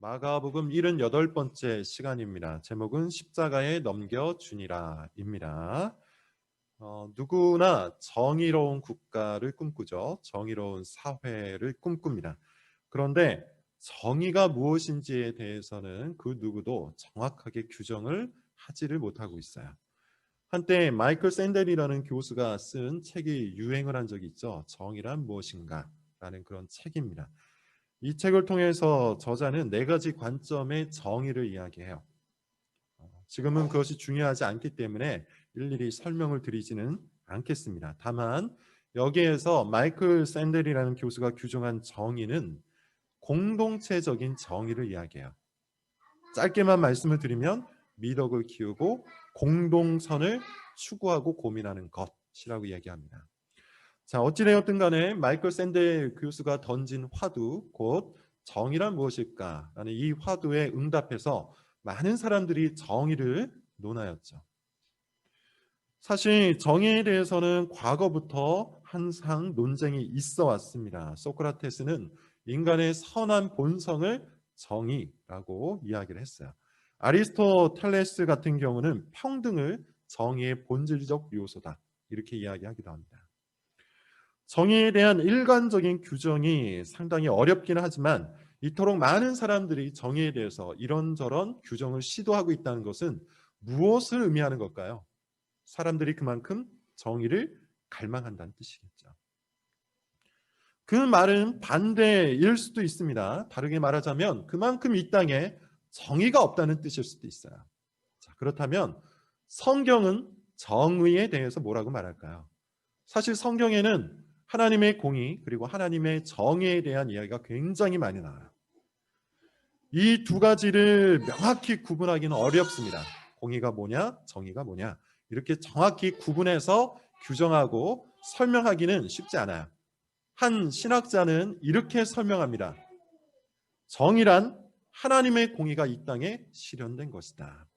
마가복음 78번째 시간입니다. 제목은 십자가에 넘겨주니라입니다. 누구나 정의로운 국가를 꿈꾸죠. 정의로운 사회를 꿈꿉니다. 그런데 정의가 무엇인지에 대해서는 그 누구도 정확하게 규정을 하지를 못하고 있어요. 한때 마이클 샌델이라는 교수가 쓴 책이 유행을 한 적이 있죠. 정의란 무엇인가? 라는 그런 책입니다. 이 책을 통해서 저자는 네 가지 관점의 정의를 이야기해요. 지금은 그것이 중요하지 않기 때문에 일일이 설명을 드리지는 않겠습니다. 다만 여기에서 마이클 샌델이라는 교수가 규정한 정의는 공동체적인 정의를 이야기해요. 짧게만 말씀을 드리면 미덕을 키우고 공동선을 추구하고 고민하는 것이라고 이야기합니다. 자, 어찌되었든 간에 마이클 샌델 교수가 던진 화두, 곧 정의란 무엇일까? 라는 이 화두에 응답해서 많은 사람들이 정의를 논하였죠. 사실 정의에 대해서는 과거부터 항상 논쟁이 있어 왔습니다. 소크라테스는 인간의 선한 본성을 정의라고 이야기를 했어요. 아리스토텔레스 같은 경우는 평등을 정의의 본질적 요소다, 이렇게 이야기하기도 합니다. 정의에 대한 일관적인 규정이 상당히 어렵기는 하지만 이토록 많은 사람들이 정의에 대해서 이런저런 규정을 시도하고 있다는 것은 무엇을 의미하는 걸까요? 사람들이 그만큼 정의를 갈망한다는 뜻이겠죠. 그 말은 반대일 수도 있습니다. 다르게 말하자면 그만큼 이 땅에 정의가 없다는 뜻일 수도 있어요. 자, 그렇다면 성경은 정의에 대해서 뭐라고 말할까요? 사실 성경에는 하나님의 공의 그리고 하나님의 정의에 대한 이야기가 굉장히 많이 나와요. 이 두 가지를 명확히 구분하기는 어렵습니다. 공의가 뭐냐, 정의가 뭐냐, 이렇게 정확히 구분해서 규정하고 설명하기는 쉽지 않아요. 한 신학자는 이렇게 설명합니다. 정의란 하나님의 공의가 이 땅에 실현된 것이다.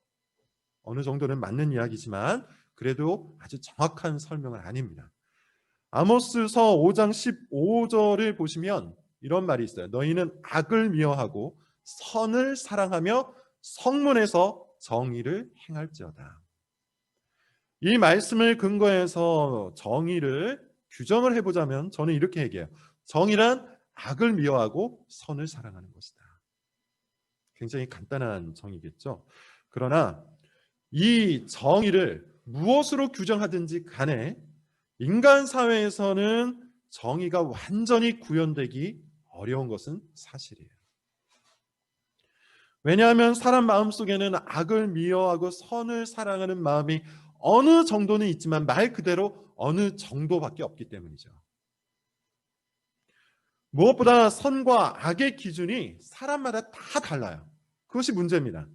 어느 정도는 맞는 이야기지만 그래도 아주 정확한 설명은 아닙니다. 아모스서 5장 15절을 보시면 이런 말이 있어요. 너희는 악을 미워하고 선을 사랑하며 성문에서 정의를 행할지어다. 이 말씀을 근거해서 정의를 규정을 해보자면 저는 이렇게 얘기해요. 정의란 악을 미워하고 선을 사랑하는 것이다. 굉장히 간단한 정의겠죠. 그러나 이 정의를 무엇으로 규정하든지 간에 인간 사회에서는 정의가 완전히 구현되기 어려운 것은 사실이에요. 왜냐하면 사람 마음속에는 악을 미워하고 선을 사랑하는 마음이 어느 정도는 있지만 말 그대로 어느 정도밖에 없기 때문이죠. 무엇보다 선과 악의 기준이 사람마다 다 달라요. 그것이 문제입니다.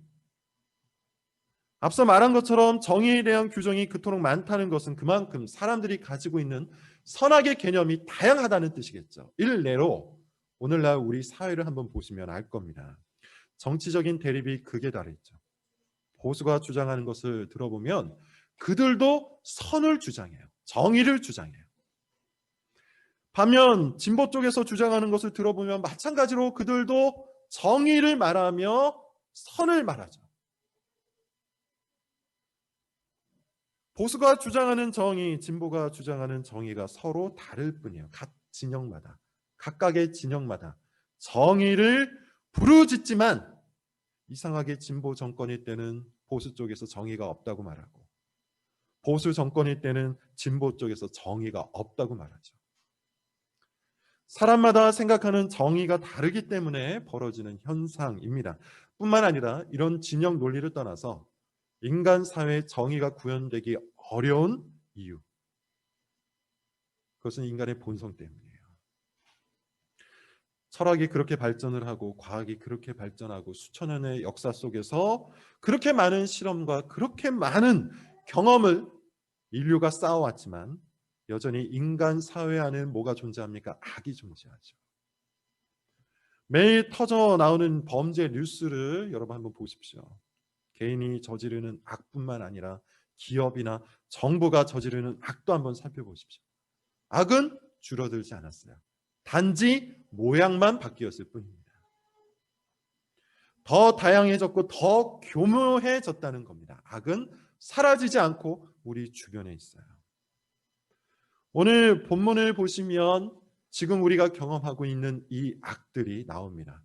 앞서 말한 것처럼 정의에 대한 규정이 그토록 많다는 것은 그만큼 사람들이 가지고 있는 선악의 개념이 다양하다는 뜻이겠죠. 일례로 오늘날 우리 사회를 한번 보시면 알 겁니다. 정치적인 대립이 극에 달했죠. 보수가 주장하는 것을 들어보면 그들도 선을 주장해요. 정의를 주장해요. 반면 진보 쪽에서 주장하는 것을 들어보면 마찬가지로 그들도 정의를 말하며 선을 말하죠. 보수가 주장하는 정의, 진보가 주장하는 정의가 서로 다를 뿐이에요. 각 진영마다, 각각의 진영마다 정의를 부르짖지만 이상하게 진보 정권일 때는 보수 쪽에서 정의가 없다고 말하고 보수 정권일 때는 진보 쪽에서 정의가 없다고 말하죠. 사람마다 생각하는 정의가 다르기 때문에 벌어지는 현상입니다. 뿐만 아니라 이런 진영 논리를 떠나서 인간 사회의 정의가 구현되기 어려운 이유, 그것은 인간의 본성 때문이에요. 철학이 그렇게 발전을 하고 과학이 그렇게 발전하고 수천 년의 역사 속에서 그렇게 많은 실험과 그렇게 많은 경험을 인류가 쌓아왔지만 여전히 인간 사회 안에는 뭐가 존재합니까? 악이 존재하죠. 매일 터져 나오는 범죄 뉴스를 여러분 한번 보십시오. 개인이 저지르는 악뿐만 아니라 기업이나 정부가 저지르는 악도 한번 살펴보십시오. 악은 줄어들지 않았어요. 단지 모양만 바뀌었을 뿐입니다. 더 다양해졌고 더 교묘해졌다는 겁니다. 악은 사라지지 않고 우리 주변에 있어요. 오늘 본문을 보시면 지금 우리가 경험하고 있는 이 악들이 나옵니다.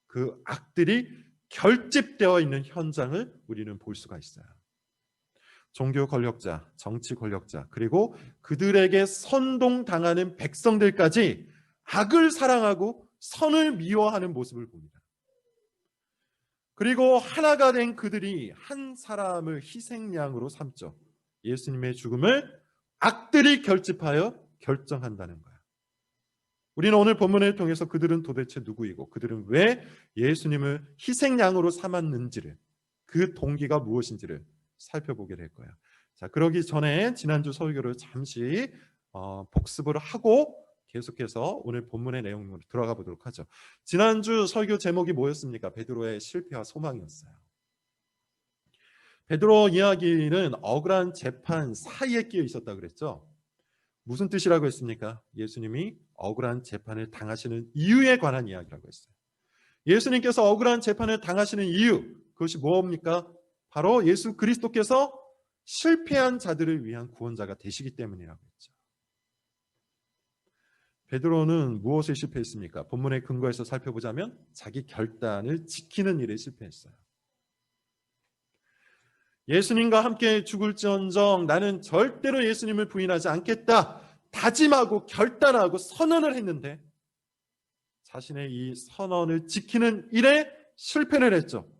그 악들이 결집되어 있는 현장을 우리는 볼 수가 있어요. 종교 권력자, 정치 권력자, 그리고 그들에게 선동당하는 백성들까지 악을 사랑하고 선을 미워하는 모습을 봅니다. 그리고 하나가 된 그들이 한 사람을 희생양으로 삼죠. 예수님의 죽음을 악들이 결집하여 결정한다는 거예요. 우리는 오늘 본문을 통해서 그들은 도대체 누구이고 그들은 왜 예수님을 희생양으로 삼았는지를, 그 동기가 무엇인지를 살펴보게 될 거예요. 자, 그러기 전에 지난주 설교를 잠시 복습을 하고 계속해서 오늘 본문의 내용으로 들어가 보도록 하죠. 지난주 설교 제목이 뭐였습니까? 베드로의 실패와 소망이었어요. 베드로 이야기는 억울한 재판 사이에 끼어 있었다 그랬죠. 무슨 뜻이라고 했습니까? 예수님이 억울한 재판을 당하시는 이유에 관한 이야기라고 했어요. 예수님께서 억울한 재판을 당하시는 이유, 그것이 뭡니까? 바로 예수 그리스도께서 실패한 자들을 위한 구원자가 되시기 때문이라고 했죠. 베드로는 무엇에 실패했습니까? 본문의 근거에서 살펴보자면 자기 결단을 지키는 일에 실패했어요. 예수님과 함께 죽을지언정 나는 절대로 예수님을 부인하지 않겠다 다짐하고 결단하고 선언을 했는데 자신의 이 선언을 지키는 일에 실패를 했죠.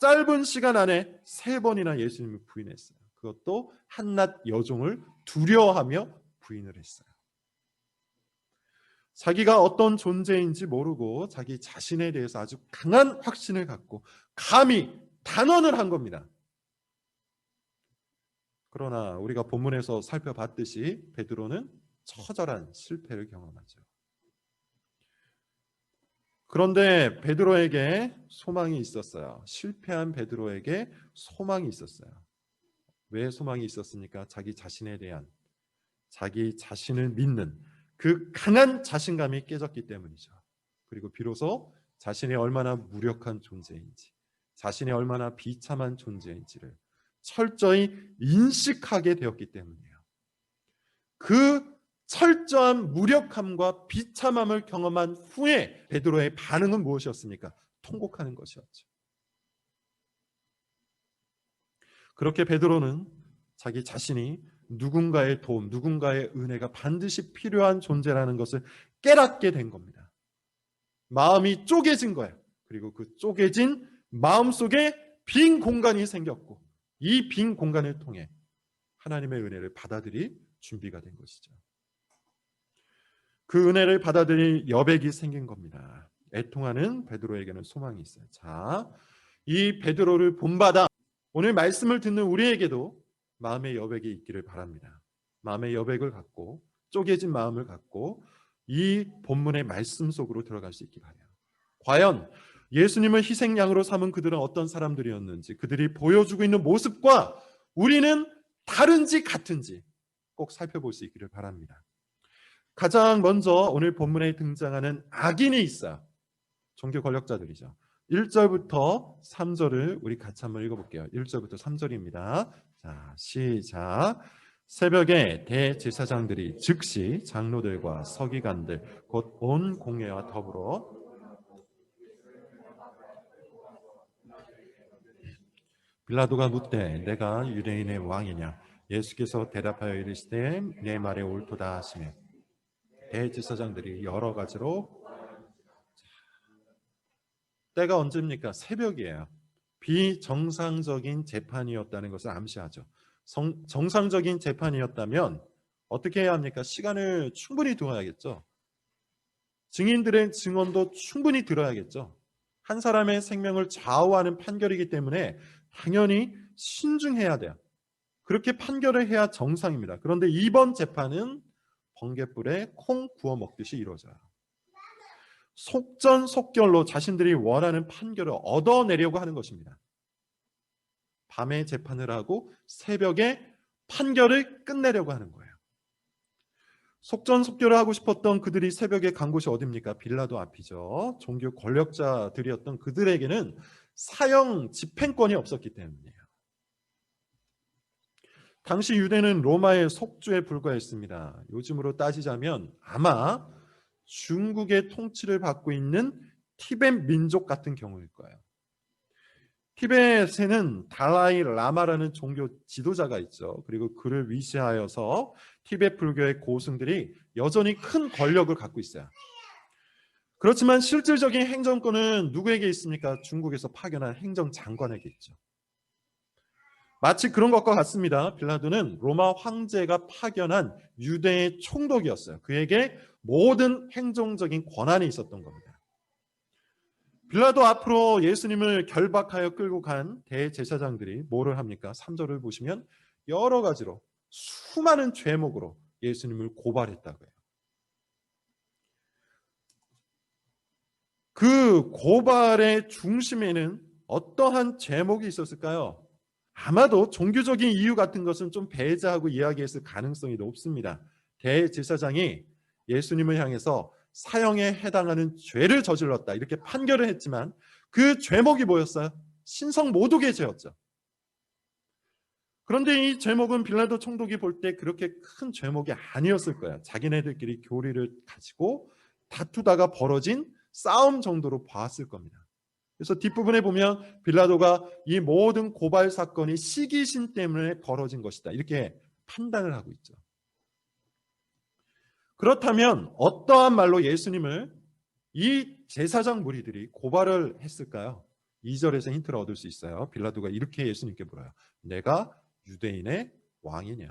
짧은 시간 안에 3번이나 예수님을 부인했어요. 그것도 한낱 여종을 두려워하며 부인을 했어요. 자기가 어떤 존재인지 모르고 자기 자신에 대해서 아주 강한 확신을 갖고 감히 단언을 한 겁니다. 그러나 우리가 본문에서 살펴봤듯이 베드로는 처절한 실패를 경험하죠. 그런데 베드로에게 소망이 있었어요. 실패한 베드로에게 소망이 있었어요. 왜 소망이 있었습니까? 자기 자신에 대한, 자기 자신을 믿는 그 강한 자신감이 깨졌기 때문이죠. 그리고 비로소 자신이 얼마나 무력한 존재인지, 자신이 얼마나 비참한 존재인지를 철저히 인식하게 되었기 때문이에요. 그 철저한 무력함과 비참함을 경험한 후에 베드로의 반응은 무엇이었습니까? 통곡하는 것이었죠. 그렇게 베드로는 자기 자신이 누군가의 도움, 누군가의 은혜가 반드시 필요한 존재라는 것을 깨닫게 된 겁니다. 마음이 쪼개진 거예요. 그리고 그 쪼개진 마음속에 빈 공간이 생겼고 이 빈 공간을 통해 하나님의 은혜를 받아들일 준비가 된 것이죠. 그 은혜를 받아들일 여백이 생긴 겁니다. 애통하는 베드로에게는 소망이 있어요. 자, 이 베드로를 본받아 오늘 말씀을 듣는 우리에게도 마음의 여백이 있기를 바랍니다. 마음의 여백을 갖고 쪼개진 마음을 갖고 이 본문의 말씀 속으로 들어갈 수 있기 바라요. 과연 예수님을 희생양으로 삼은 그들은 어떤 사람들이었는지, 그들이 보여주고 있는 모습과 우리는 다른지 같은지 꼭 살펴볼 수 있기를 바랍니다. 가장 먼저 오늘 본문에 등장하는 악인이 있어요. 종교 권력자들이죠. 1절부터 3절을 우리 같이 한번 읽어볼게요. 1절부터 3절입니다. 자, 시작. 새벽에 대제사장들이 즉시 장로들과 서기관들 곧 온 공회와 더불어 빌라도가 묻되 내가 유대인의 왕이냐? 예수께서 대답하여 이르시되 내 말에 옳도다 하시며 대제사장들이 여러 가지로 때가 언제입니까? 새벽이에요. 비정상적인 재판이었다는 것을 암시하죠. 정상적인 재판이었다면 어떻게 해야 합니까? 시간을 충분히 두어야겠죠. 증인들의 증언도 충분히 들어야겠죠. 한 사람의 생명을 좌우하는 판결이기 때문에 당연히 신중해야 돼요. 그렇게 판결을 해야 정상입니다. 그런데 이번 재판은 번갯불에 콩 구워 먹듯이 이루어져요. 속전속결로 자신들이 원하는 판결을 얻어내려고 하는 것입니다. 밤에 재판을 하고 새벽에 판결을 끝내려고 하는 거예요. 속전속결을 하고 싶었던 그들이 새벽에 간 곳이 어디입니까? 빌라도 앞이죠. 종교 권력자들이었던 그들에게는 사형 집행권이 없었기 때문이에요. 당시 유대는 로마의 속주에 불과했습니다. 요즘으로 따지자면 아마 중국의 통치를 받고 있는 티벳 민족 같은 경우일 거예요. 티벳에는 달라이 라마라는 종교 지도자가 있죠. 그리고 그를 위시하여서 티벳 불교의 고승들이 여전히 큰 권력을 갖고 있어요. 그렇지만 실질적인 행정권은 누구에게 있습니까? 중국에서 파견한 행정장관에게 있죠. 마치 그런 것과 같습니다. 빌라도는 로마 황제가 파견한 유대의 총독이었어요. 그에게 모든 행정적인 권한이 있었던 겁니다. 빌라도 앞으로 예수님을 결박하여 끌고 간 대제사장들이 뭐를 합니까? 3절을 보시면 여러 가지로 수많은 죄목으로 예수님을 고발했다고 해요. 그 고발의 중심에는 어떠한 죄목이 있었을까요? 아마도 종교적인 이유 같은 것은 좀 배제하고 이야기했을 가능성이 높습니다. 대제사장이 예수님을 향해서 사형에 해당하는 죄를 저질렀다 이렇게 판결을 했지만 그 죄목이 뭐였어요? 신성 모독의 죄였죠. 그런데 이 죄목은 빌라도 총독이 볼 때 그렇게 큰 죄목이 아니었을 거야. 자기네들끼리 교리를 가지고 다투다가 벌어진 싸움 정도로 봤을 겁니다. 그래서 뒷부분에 보면 빌라도가 이 모든 고발 사건이 시기심 때문에 벌어진 것이다 이렇게 판단을 하고 있죠. 그렇다면 어떠한 말로 예수님을 이 제사장 무리들이 고발을 했을까요? 2절에서 힌트를 얻을 수 있어요. 빌라도가 이렇게 예수님께 물어요. 내가 유대인의 왕이냐?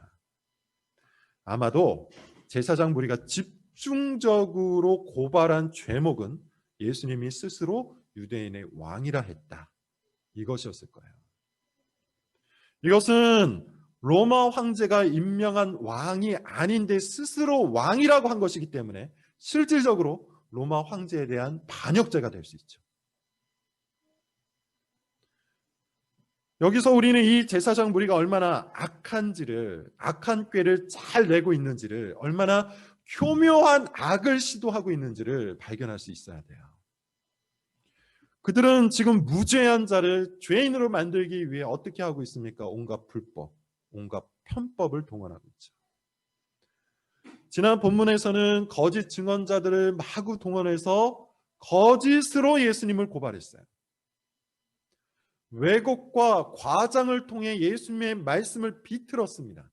아마도 제사장 무리가 집중적으로 고발한 죄목은 예수님이 스스로 유대인의 왕이라 했다. 이것이었을 거예요. 이것은 로마 황제가 임명한 왕이 아닌데 스스로 왕이라고 한 것이기 때문에 실질적으로 로마 황제에 대한 반역죄가 될 수 있죠. 여기서 우리는 이 제사장 무리가 얼마나 악한 꾀를 잘 내고 있는지를, 얼마나 교묘한 악을 시도하고 있는지를 발견할 수 있어야 돼요. 그들은 지금 무죄한 자를 죄인으로 만들기 위해 어떻게 하고 있습니까? 온갖 불법, 온갖 편법을 동원하고 있죠. 지난 본문에서는 거짓 증언자들을 마구 동원해서 거짓으로 예수님을 고발했어요. 왜곡과 과장을 통해 예수님의 말씀을 비틀었습니다.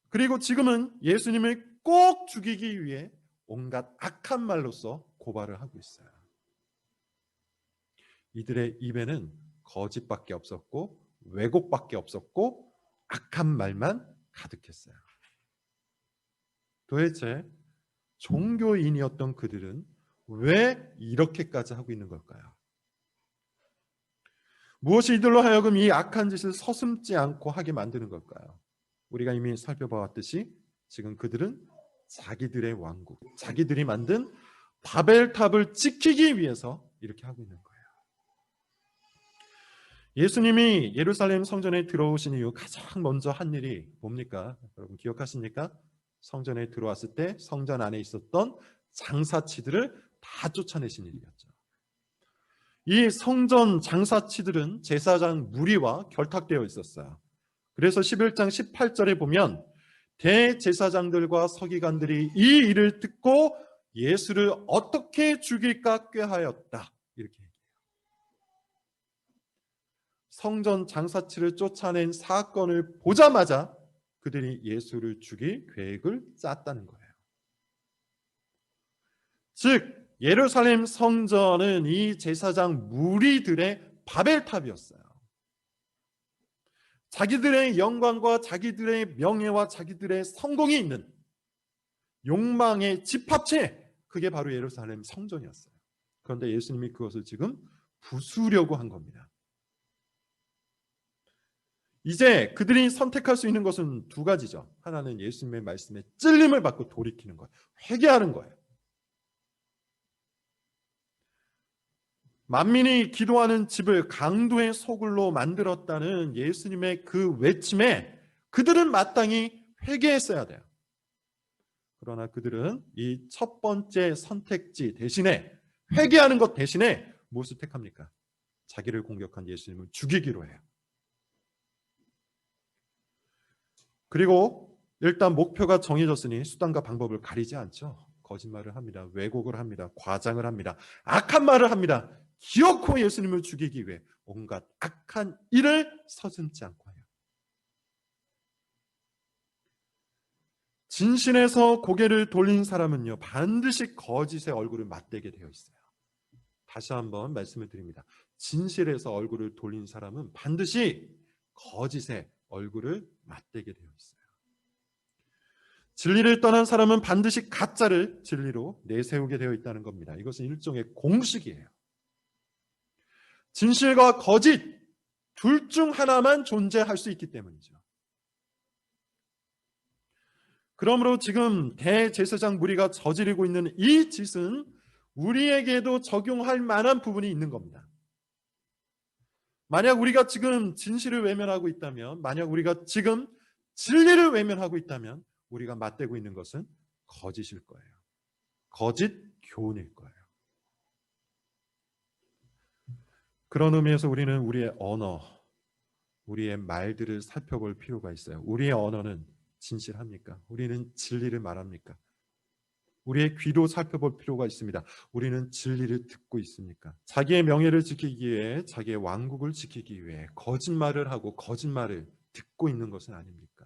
그리고 지금은 예수님을 꼭 죽이기 위해 온갖 악한 말로써 고발을 하고 있어요. 이들의 입에는 거짓밖에 없었고 왜곡밖에 없었고 악한 말만 가득했어요. 도대체 종교인이었던 그들은 왜 이렇게까지 하고 있는 걸까요? 무엇이 이들로 하여금 이 악한 짓을 서슴지 않고 하게 만드는 걸까요? 우리가 이미 살펴보았듯이 지금 그들은 자기들의 왕국, 자기들이 만든 바벨탑을 지키기 위해서 이렇게 하고 있는 거예요. 예수님이 예루살렘 성전에 들어오신 이후 가장 먼저 한 일이 뭡니까? 여러분 기억하십니까? 성전에 들어왔을 때 성전 안에 있었던 장사치들을 다 쫓아내신 일이었죠. 이 성전 장사치들은 제사장 무리와 결탁되어 있었어요. 그래서 11장 18절에 보면 대제사장들과 서기관들이 이 일을 듣고 예수를 어떻게 죽일까 꾀하였다. 이렇게 얘기해요. 성전 장사치를 쫓아낸 사건을 보자마자 그들이 예수를 죽일 계획을 짰다는 거예요. 즉 예루살렘 성전은 이 제사장 무리들의 바벨탑이었어요. 자기들의 영광과 자기들의 명예와 자기들의 성공이 있는 욕망의 집합체, 그게 바로 예루살렘 성전이었어요. 그런데 예수님이 그것을 지금 부수려고 한 겁니다. 이제 그들이 선택할 수 있는 것은 두 가지죠. 하나는 예수님의 말씀에 찔림을 받고 돌이키는 거예요. 회개하는 거예요. 만민이 기도하는 집을 강도의 소굴로 만들었다는 예수님의 그 외침에 그들은 마땅히 회개했어야 돼요. 그러나 그들은 이 첫 번째 선택지 대신에, 회개하는 것 대신에 무엇을 택합니까? 자기를 공격한 예수님을 죽이기로 해요. 그리고 일단 목표가 정해졌으니 수단과 방법을 가리지 않죠. 거짓말을 합니다. 왜곡을 합니다. 과장을 합니다. 악한 말을 합니다. 기어코 예수님을 죽이기 위해 온갖 악한 일을 서슴지 않고 해요. 진실에서 고개를 돌린 사람은요, 반드시 거짓의 얼굴을 맞대게 되어 있어요. 다시 한번 말씀을 드립니다. 진실에서 얼굴을 돌린 사람은 반드시 거짓의 얼굴을 맞대게 되어 있어요. 진리를 떠난 사람은 반드시 가짜를 진리로 내세우게 되어 있다는 겁니다. 이것은 일종의 공식이에요. 진실과 거짓 둘 중 하나만 존재할 수 있기 때문이죠. 그러므로 지금 대제사장 무리가 저지르고 있는 이 짓은 우리에게도 적용할 만한 부분이 있는 겁니다. 만약 우리가 지금 진실을 외면하고 있다면, 만약 우리가 지금 진리를 외면하고 있다면 우리가 맞대고 있는 것은 거짓일 거예요. 거짓 교훈일 거예요. 그런 의미에서 우리는 우리의 언어, 우리의 말들을 살펴볼 필요가 있어요. 우리의 언어는 진실합니까? 우리는 진리를 말합니까? 우리의 귀도 살펴볼 필요가 있습니다. 우리는 진리를 듣고 있습니까? 자기의 명예를 지키기 위해, 자기의 왕국을 지키기 위해 거짓말을 하고 거짓말을 듣고 있는 것은 아닙니까?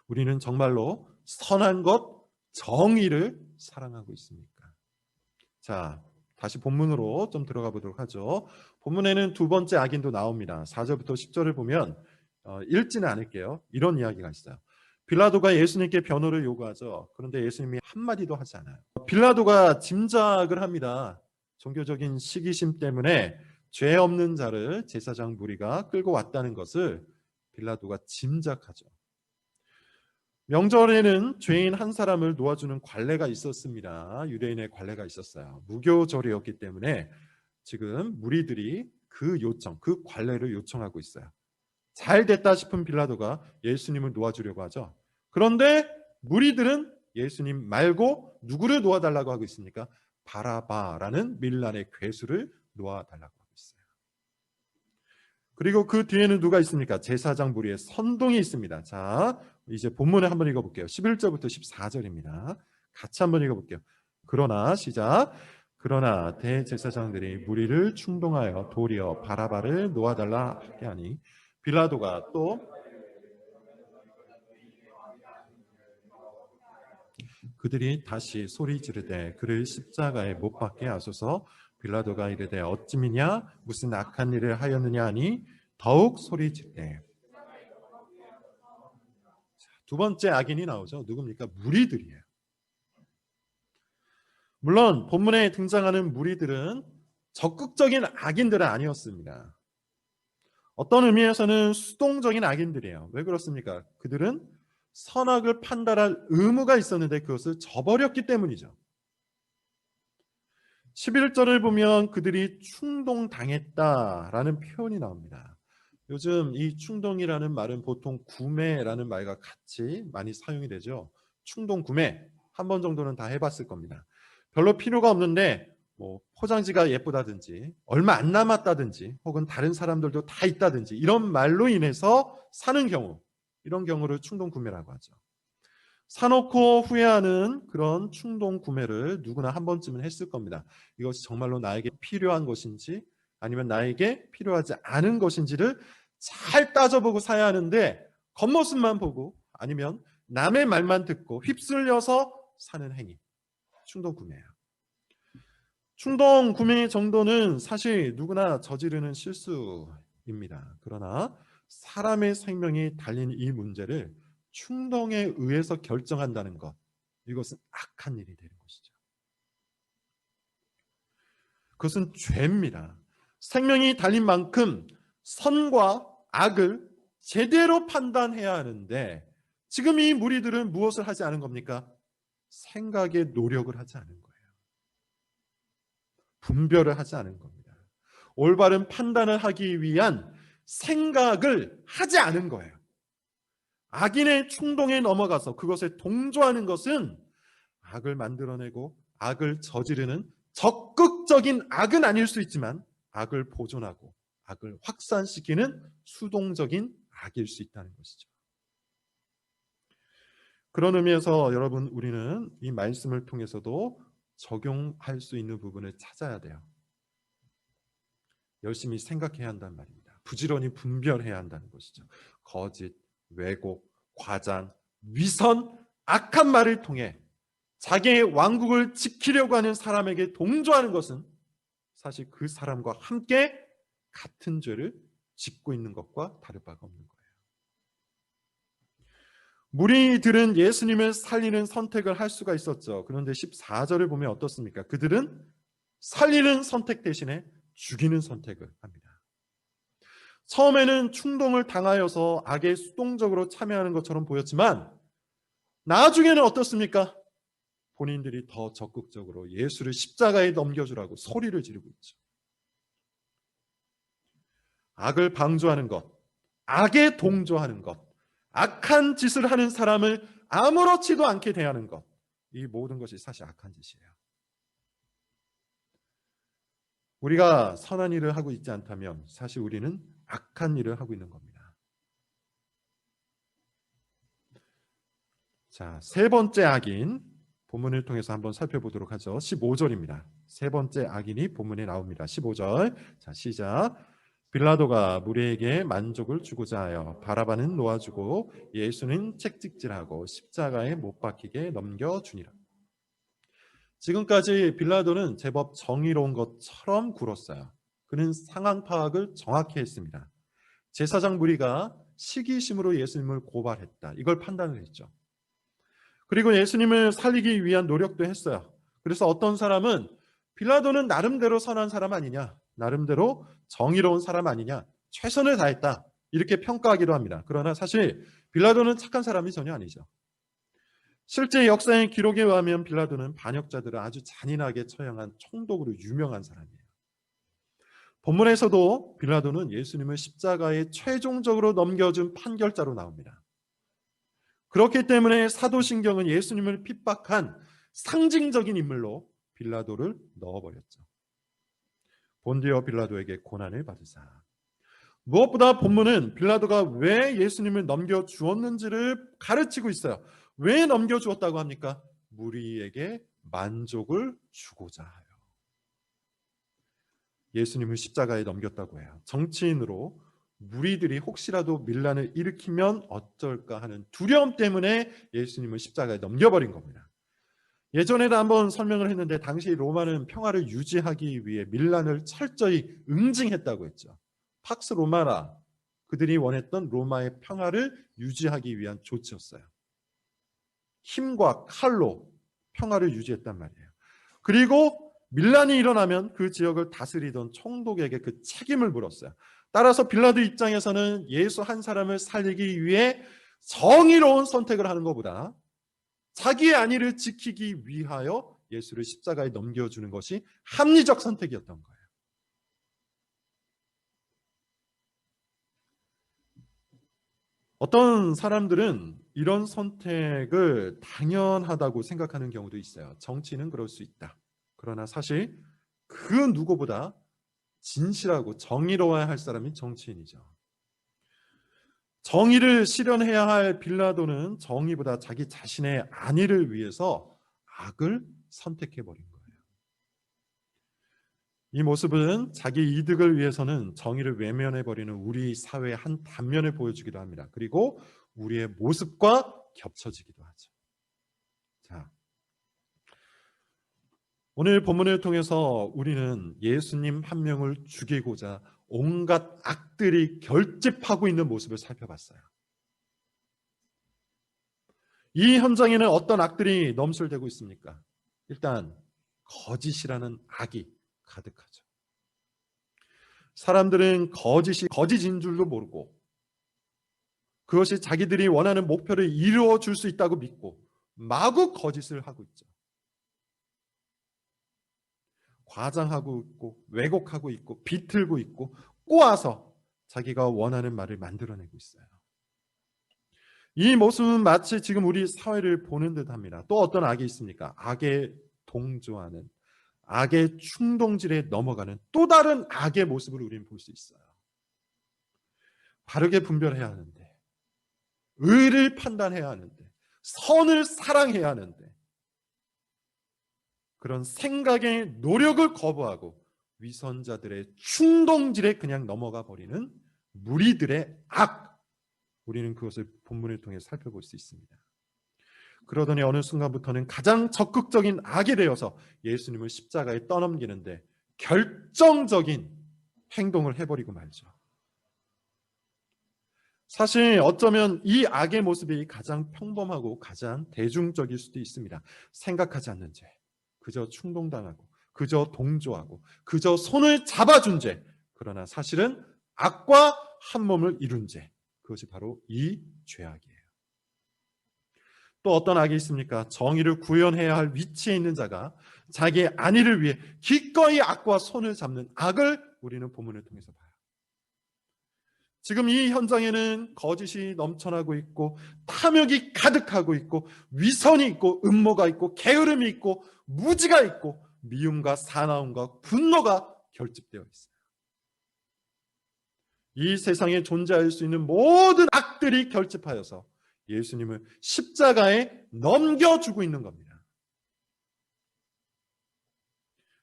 우리는 정말로 선한 것, 정의를 사랑하고 있습니까? 자, 다시 본문으로 좀 들어가 보도록 하죠. 본문에는 두 번째 악인도 나옵니다. 4절부터 10절을 보면 읽지는 않을게요. 이런 이야기가 있어요. 빌라도가 예수님께 변호를 요구하죠. 그런데 예수님이 한마디도 하지 않아요. 빌라도가 짐작을 합니다. 종교적인 시기심 때문에 죄 없는 자를 제사장 무리가 끌고 왔다는 것을 빌라도가 짐작하죠. 명절에는 죄인 한 사람을 놓아주는 관례가 있었습니다. 유대인의 관례가 있었어요. 무교절이었기 때문에 지금 무리들이 그 요청, 그 관례를 요청하고 있어요. 잘 됐다 싶은 빌라도가 예수님을 놓아주려고 하죠. 그런데 무리들은 예수님 말고 누구를 놓아달라고 하고 있습니까? 바라바라는 밀란의 괴수를 놓아달라고 하고 있어요. 그리고 그 뒤에는 누가 있습니까? 제사장 무리의 선동이 있습니다. 자, 이제 본문에 한번 읽어볼게요. 11절부터 14절입니다. 같이 한번 읽어볼게요. 그러나 시작. 그러나 대제사장들이 무리를 충동하여 도리어 바라바를 놓아달라 하게 하니 빌라도가 또 그들이 다시 소리 지르되 그를 십자가에 못 박게 하소서. 빌라도가 이르되 어찌미냐 무슨 악한 일을 하였느냐 하니 더욱 소리 지르되. 두 번째 악인이 나오죠. 누굽니까? 무리들이에요. 물론 본문에 등장하는 무리들은 적극적인 악인들은 아니었습니다. 어떤 의미에서는 수동적인 악인들이에요. 왜 그렇습니까? 그들은 선악을 판단할 의무가 있었는데 그것을 저버렸기 때문이죠. 11절을 보면 그들이 충동당했다라는 표현이 나옵니다. 요즘 이 충동이라는 말은 보통 구매라는 말과 같이 많이 사용이 되죠. 충동 구매 한 번 정도는 다 해봤을 겁니다. 별로 필요가 없는데 뭐 포장지가 예쁘다든지 얼마 안 남았다든지 혹은 다른 사람들도 다 있다든지 이런 말로 인해서 사는 경우, 이런 경우를 충동 구매라고 하죠. 사놓고 후회하는 그런 충동 구매를 누구나 한 번쯤은 했을 겁니다. 이것이 정말로 나에게 필요한 것인지 아니면 나에게 필요하지 않은 것인지를 잘 따져보고 사야 하는데 겉모습만 보고 아니면 남의 말만 듣고 휩쓸려서 사는 행위, 충동 구매예요. 충동 구매 정도는 사실 누구나 저지르는 실수입니다. 그러나 사람의 생명이 달린 이 문제를 충동에 의해서 결정한다는 것, 이것은 악한 일이 되는 것이죠. 그것은 죄입니다. 생명이 달린 만큼 선과 악을 제대로 판단해야 하는데 지금 이 무리들은 무엇을 하지 않은 겁니까? 생각에 노력을 하지 않은 거예요. 분별을 하지 않은 겁니다. 올바른 판단을 하기 위한 생각을 하지 않은 거예요. 악인의 충동에 넘어가서 그것에 동조하는 것은 악을 만들어내고 악을 저지르는 적극적인 악은 아닐 수 있지만 악을 보존하고 악을 확산시키는 수동적인 악일 수 있다는 것이죠. 그런 의미에서 여러분, 우리는 이 말씀을 통해서도 적용할 수 있는 부분을 찾아야 돼요. 열심히 생각해야 한다는 말입니다. 부지런히 분별해야 한다는 것이죠. 거짓, 왜곡, 과장, 위선, 악한 말을 통해 자기의 왕국을 지키려고 하는 사람에게 동조하는 것은 사실 그 사람과 함께 같은 죄를 짓고 있는 것과 다를 바가 없는 거예요. 무리들은 예수님을 살리는 선택을 할 수가 있었죠. 그런데 14절을 보면 어떻습니까? 그들은 살리는 선택 대신에 죽이는 선택을 합니다. 처음에는 충동을 당하여서 악에 수동적으로 참여하는 것처럼 보였지만 나중에는 어떻습니까? 본인들이 더 적극적으로 예수를 십자가에 넘겨주라고 소리를 지르고 있죠. 악을 방조하는 것, 악에 동조하는 것, 악한 짓을 하는 사람을 아무렇지도 않게 대하는 것, 이 모든 것이 사실 악한 짓이에요. 우리가 선한 일을 하고 있지 않다면 사실 우리는 악한 일을 하고 있는 겁니다. 자, 세 번째 악인, 본문을 통해서 한번 살펴보도록 하죠. 15절입니다. 세 번째 악인이 본문에 나옵니다. 15절. 자, 시작. 빌라도가 무리에게 만족을 주고자 하여 바라바는 놓아주고 예수는 책찍질하고 십자가에 못 박히게 넘겨주니라. 지금까지 빌라도는 제법 정의로운 것처럼 굴었어요. 그는 상황 파악을 정확히 했습니다. 제사장 무리가 시기심으로 예수님을 고발했다, 이걸 판단을 했죠. 그리고 예수님을 살리기 위한 노력도 했어요. 그래서 어떤 사람은 빌라도는 나름대로 선한 사람 아니냐, 나름대로 정의로운 사람 아니냐, 최선을 다했다, 이렇게 평가하기도 합니다. 그러나 사실 빌라도는 착한 사람이 전혀 아니죠. 실제 역사의 기록에 의하면 빌라도는 반역자들을 아주 잔인하게 처형한 총독으로 유명한 사람이에요. 본문에서도 빌라도는 예수님을 십자가에 최종적으로 넘겨준 판결자로 나옵니다. 그렇기 때문에 사도신경은 예수님을 핍박한 상징적인 인물로 빌라도를 넣어버렸죠. 본디오 빌라도에게 고난을 받으사. 무엇보다 본문은 빌라도가 왜 예수님을 넘겨주었는지를 가르치고 있어요. 왜 넘겨주었다고 합니까? 무리에게 만족을 주고자 하여 예수님을 십자가에 넘겼다고 해요. 정치인으로 무리들이 혹시라도 밀란을 일으키면 어쩔까 하는 두려움 때문에 예수님을 십자가에 넘겨버린 겁니다. 예전에도 한번 설명을 했는데 당시 로마는 평화를 유지하기 위해 밀란을 철저히 응징했다고 했죠. 팍스 로마나, 그들이 원했던 로마의 평화를 유지하기 위한 조치였어요. 힘과 칼로 평화를 유지했단 말이에요. 그리고 밀란이 일어나면 그 지역을 다스리던 총독에게 그 책임을 물었어요. 따라서 빌라도 입장에서는 예수 한 사람을 살리기 위해 정의로운 선택을 하는 것보다 자기의 안위를 지키기 위하여 예수를 십자가에 넘겨주는 것이 합리적 선택이었던 거예요. 어떤 사람들은 이런 선택을 당연하다고 생각하는 경우도 있어요. 정치는 그럴 수 있다. 그러나 사실 그 누구보다 진실하고 정의로워야 할 사람이 정치인이죠. 정의를 실현해야 할 빌라도는 정의보다 자기 자신의 안위를 위해서 악을 선택해버린 거예요. 이 모습은 자기 이득을 위해서는 정의를 외면해버리는 우리 사회의 한 단면을 보여주기도 합니다. 그리고 우리의 모습과 겹쳐지기도 하죠. 자, 오늘 본문을 통해서 우리는 예수님 한 명을 죽이고자 온갖 악들이 결집하고 있는 모습을 살펴봤어요. 이 현장에는 어떤 악들이 넘실대고 있습니까? 일단 거짓이라는 악이 가득하죠. 사람들은 거짓이 거짓인 줄도 모르고 그것이 자기들이 원하는 목표를 이루어 줄 수 있다고 믿고 마구 거짓을 하고 있죠. 과장하고 있고 왜곡하고 있고 비틀고 있고 꼬아서 자기가 원하는 말을 만들어내고 있어요. 이 모습은 마치 지금 우리 사회를 보는 듯합니다. 또 어떤 악이 있습니까? 악에 동조하는, 악의 충동질에 넘어가는 또 다른 악의 모습을 우리는 볼 수 있어요. 바르게 분별해야 하는데, 의를 판단해야 하는데, 선을 사랑해야 하는데, 그런 생각의 노력을 거부하고 위선자들의 충동질에 그냥 넘어가 버리는 무리들의 악, 우리는 그것을 본문을 통해 살펴볼 수 있습니다. 그러더니 어느 순간부터는 가장 적극적인 악이 되어서 예수님을 십자가에 떠넘기는데 결정적인 행동을 해버리고 말죠. 사실 어쩌면 이 악의 모습이 가장 평범하고 가장 대중적일 수도 있습니다. 생각하지 않는 죄, 그저 충동당하고, 그저 동조하고, 그저 손을 잡아준 죄. 그러나 사실은 악과 한 몸을 이룬 죄, 그것이 바로 이 죄악이에요. 또 어떤 악이 있습니까? 정의를 구현해야 할 위치에 있는 자가 자기의 안위를 위해 기꺼이 악과 손을 잡는 악을 우리는 본문을 통해서 봐요. 지금 이 현장에는 거짓이 넘쳐나고 있고, 탐욕이 가득하고 있고, 위선이 있고, 음모가 있고, 게으름이 있고, 무지가 있고, 미움과 사나움과 분노가 결집되어 있어요. 이 세상에 존재할 수 있는 모든 악들이 결집하여서 예수님을 십자가에 넘겨주고 있는 겁니다.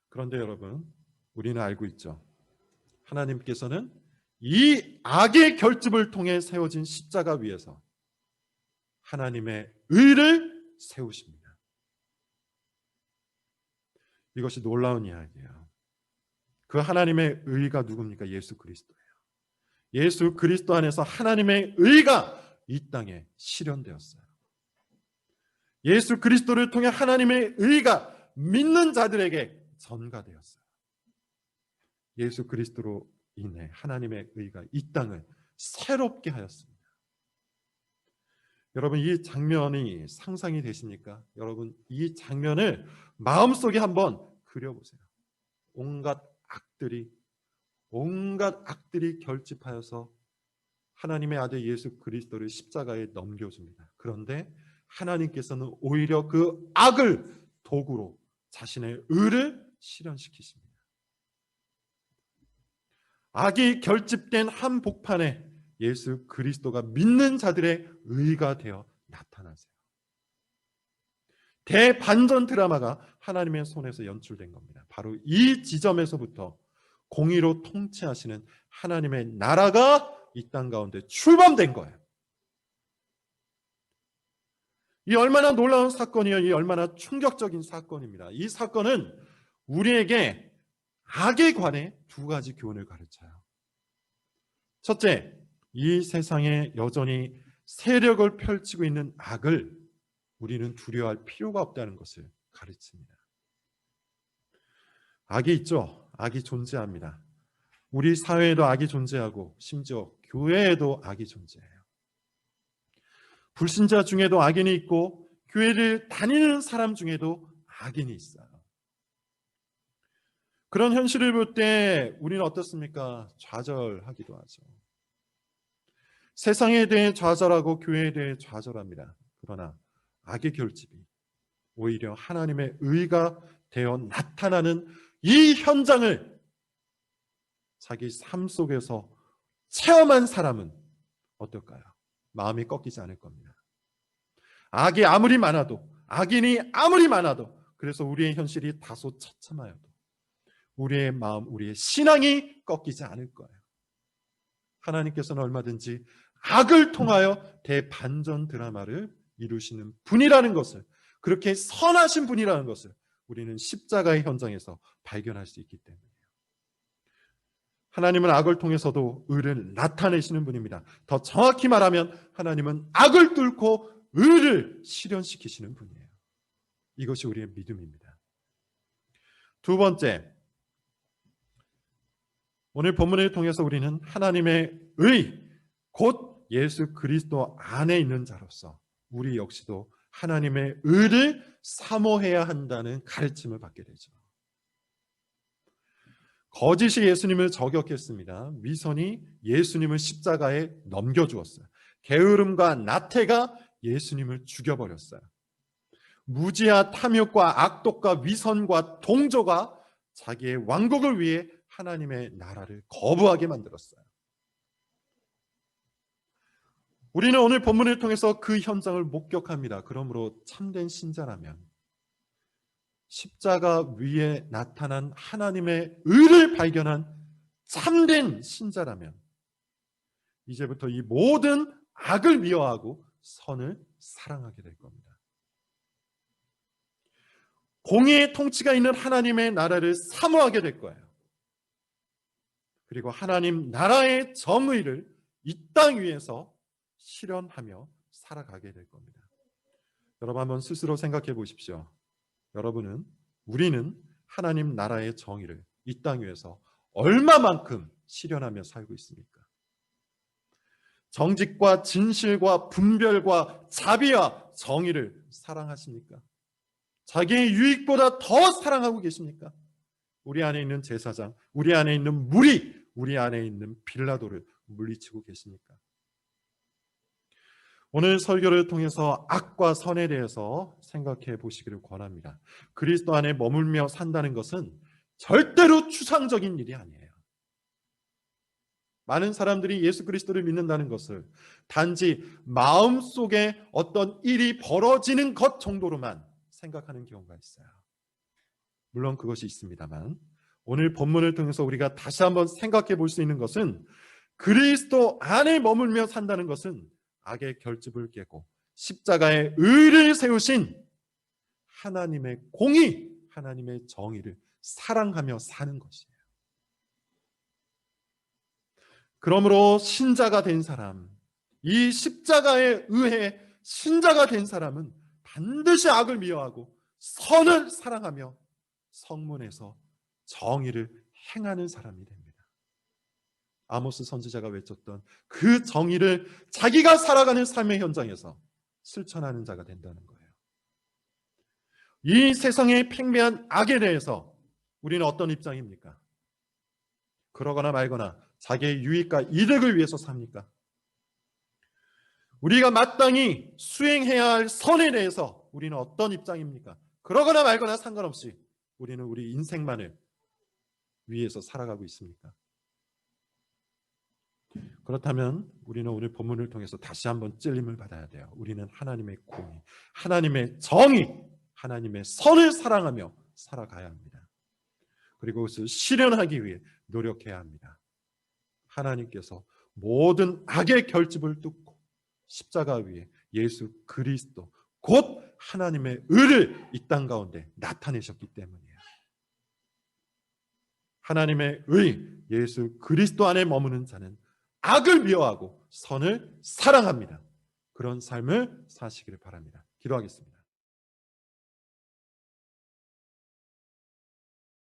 그런데 여러분, 우리는 알고 있죠. 하나님께서는 이 악의 결집을 통해 세워진 십자가 위에서 하나님의 의를 세우십니다. 이것이 놀라운 이야기예요. 그 하나님의 의가 누굽니까? 예수 그리스도예요. 예수 그리스도 안에서 하나님의 의가 이 땅에 실현되었어요. 예수 그리스도를 통해 하나님의 의가 믿는 자들에게 전가되었어요. 예수 그리스도로 인해 하나님의 의가 이 땅을 새롭게 하였습니다. 여러분, 이 장면이 상상이 되십니까? 여러분, 이 장면을 마음속에 한번 그려보세요. 온갖 악들이 결집하여서 하나님의 아들 예수 그리스도를 십자가에 넘겨줍니다. 그런데 하나님께서는 오히려 그 악을 도구로 자신의 의를 실현시키십니다. 악이 결집된 한 복판에 예수 그리스도가 믿는 자들의 의가 되어 나타나세요. 대반전 드라마가 하나님의 손에서 연출된 겁니다. 바로 이 지점에서부터 공의로 통치하시는 하나님의 나라가 이 땅 가운데 출범된 거예요. 이 얼마나 놀라운 사건이에요. 이 얼마나 충격적인 사건입니다. 이 사건은 우리에게 악에 관해 두 가지 교훈을 가르쳐요. 첫째, 이 세상에 여전히 세력을 펼치고 있는 악을 우리는 두려워할 필요가 없다는 것을 가르칩니다. 악이 있죠. 악이 존재합니다. 우리 사회에도 악이 존재하고 심지어 교회에도 악이 존재해요. 불신자 중에도 악인이 있고 교회를 다니는 사람 중에도 악인이 있어요. 그런 현실을 볼 때 우리는 어떻습니까? 좌절하기도 하죠. 세상에 대해 좌절하고 교회에 대해 좌절합니다. 그러나 악의 결집이 오히려 하나님의 의가 되어 나타나는 이 현장을 자기 삶 속에서 체험한 사람은 어떨까요? 마음이 꺾이지 않을 겁니다. 악이 아무리 많아도, 악인이 아무리 많아도, 그래서 우리의 현실이 다소 처참하여도 우리의 마음, 우리의 신앙이 꺾이지 않을 거예요. 하나님께서는 얼마든지 악을 통하여 대반전 드라마를 이루시는 분이라는 것을, 그렇게 선하신 분이라는 것을 우리는 십자가의 현장에서 발견할 수 있기 때문이에요. 하나님은 악을 통해서도 의를 나타내시는 분입니다. 더 정확히 말하면 하나님은 악을 뚫고 의를 실현시키시는 분이에요. 이것이 우리의 믿음입니다. 두 번째, 오늘 본문을 통해서 우리는 하나님의 의, 곧 예수 그리스도 안에 있는 자로서 우리 역시도 하나님의 의를 사모해야 한다는 가르침을 받게 되죠. 거짓이 예수님을 저격했습니다. 위선이 예수님을 십자가에 넘겨주었어요. 게으름과 나태가 예수님을 죽여버렸어요. 무지와 탐욕과 악독과 위선과 동조가 자기의 왕국을 위해 하나님의 나라를 거부하게 만들었어요. 우리는 오늘 본문을 통해서 그 현장을 목격합니다. 그러므로 참된 신자라면 십자가 위에 나타난 하나님의 의를 발견한 참된 신자라면 이제부터 이 모든 악을 미워하고 선을 사랑하게 될 겁니다. 공의의 통치가 있는 하나님의 나라를 사모하게 될 거예요. 그리고 하나님 나라의 정의를 이 땅 위에서 실현하며 살아가게 될 겁니다. 여러분 한번 스스로 생각해 보십시오. 우리는 하나님 나라의 정의를 이 땅 위에서 얼마만큼 실현하며 살고 있습니까? 정직과 진실과 분별과 자비와 정의를 사랑하십니까? 자기의 유익보다 더 사랑하고 계십니까? 우리 안에 있는 제사장, 우리 안에 있는 무리, 우리 안에 있는 빌라도를 물리치고 계십니까? 오늘 설교를 통해서 악과 선에 대해서 생각해 보시기를 권합니다. 그리스도 안에 머물며 산다는 것은 절대로 추상적인 일이 아니에요. 많은 사람들이 예수 그리스도를 믿는다는 것을 단지 마음속에 어떤 일이 벌어지는 것 정도로만 생각하는 경우가 있어요. 물론 그것이 있습니다만 오늘 본문을 통해서 우리가 다시 한번 생각해 볼 수 있는 것은 그리스도 안에 머물며 산다는 것은 악의 결집을 깨고 십자가의 의를 세우신 하나님의 공의, 하나님의 정의를 사랑하며 사는 것이에요. 그러므로 신자가 된 사람, 이 십자가에 의해 신자가 된 사람은 반드시 악을 미워하고 선을 사랑하며 성문에서 정의를 행하는 사람이 됩니다. 아모스 선지자가 외쳤던 그 정의를 자기가 살아가는 삶의 현장에서 실천하는 자가 된다는 거예요. 이 세상의 팽배한 악에 대해서 우리는 어떤 입장입니까? 그러거나 말거나 자기의 유익과 이득을 위해서 삽니까? 우리가 마땅히 수행해야 할 선에 대해서 우리는 어떤 입장입니까? 그러거나 말거나 상관없이 우리는 우리 인생만을 위해서 살아가고 있습니까? 그렇다면 우리는 오늘 본문을 통해서 다시 한번 찔림을 받아야 돼요. 우리는 하나님의 공의, 하나님의 정의, 하나님의 선을 사랑하며 살아가야 합니다. 그리고 그것을 실현하기 위해 노력해야 합니다. 하나님께서 모든 악의 결집을 뚫고 십자가 위에 예수 그리스도 곧 하나님의 의를 이 땅 가운데 나타내셨기 때문이에요. 하나님의 의, 예수 그리스도 안에 머무는 자는 악을 미워하고 선을 사랑합니다. 그런 삶을 사시기를 바랍니다. 기도하겠습니다.